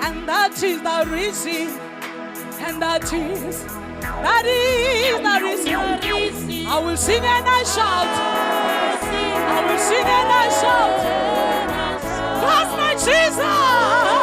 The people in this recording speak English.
and that is the reason, and that is the reason. I will sing and I shout. I will sing and I shout. Cause my Jesus.